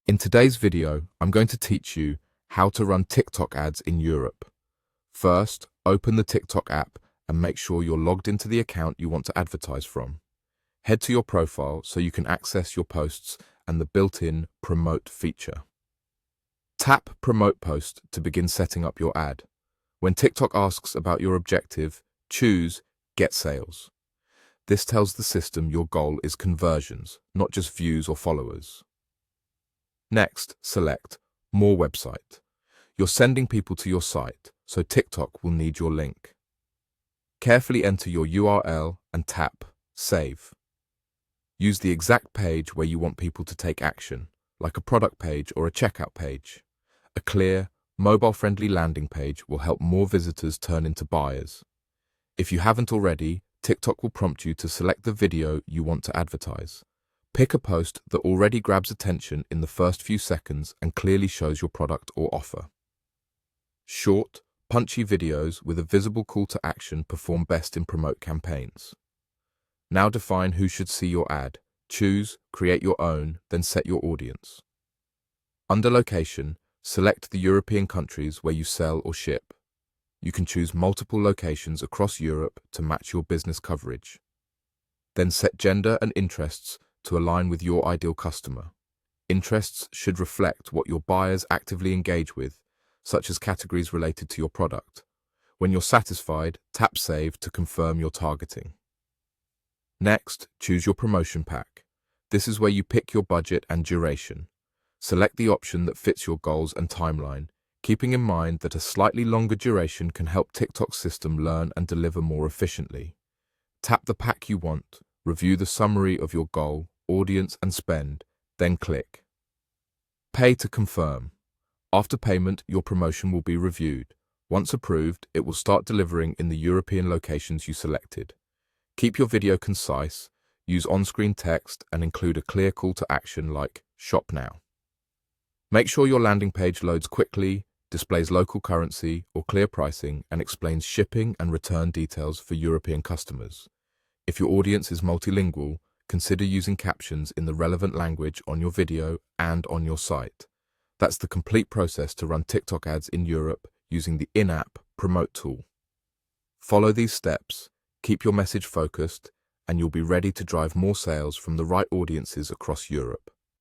In today's video, I'm going to teach you how to run TikTok ads in Europe. First, open the TikTok app and make sure you're logged into the account you want to advertise from. Head to your profile so you can access your posts and the built-in Promote feature. Tap Promote Post to begin setting up your ad. When TikTok asks about your objective, choose Get Sales. This tells the system your goal is conversions, not just views or followers. Next, select More Website. You're sending people to your site, so TikTok will need your link. Carefully enter your URL and tap Save. Use the exact page where you want people to take action, like a product page or a checkout page. A clear, mobile-friendly landing page will help more visitors turn into buyers. If you haven't already, TikTok will prompt you to select the video you want to advertise. Pick a post that already grabs attention in the first few seconds and clearly shows your product or offer. Short, punchy videos with a visible call to action perform best in Promote campaigns. Now define who should see your ad. Choose Create Your Own, then set your audience. Under Location, select the European countries where you sell or ship. You can choose multiple locations across Europe to match your business coverage. Then set gender and interests to align with your ideal customer. Interests should reflect what your buyers actively engage with, such as categories related to your product. When you're satisfied, tap Save to confirm your targeting. Next, choose your promotion pack. This is where you pick your budget and duration. Select the option that fits your goals and timeline, keeping in mind that a slightly longer duration can help TikTok's system learn and deliver more efficiently. Tap the pack you want, review the summary of your goal, audience and spend, then click Pay to confirm. After payment, your promotion will be reviewed. Once approved, it will start delivering in the European locations you selected. Keep your video concise, use on-screen text and include a clear call to action like Shop Now. Make sure your landing page loads quickly, displays local currency or clear pricing, and explains shipping and return details for European customers. If your audience is multilingual, consider using captions in the relevant language on your video and on your site. That's the complete process to run TikTok ads in Europe using the in-app Promote tool. Follow these steps, keep your message focused, and you'll be ready to drive more sales from the right audiences across Europe.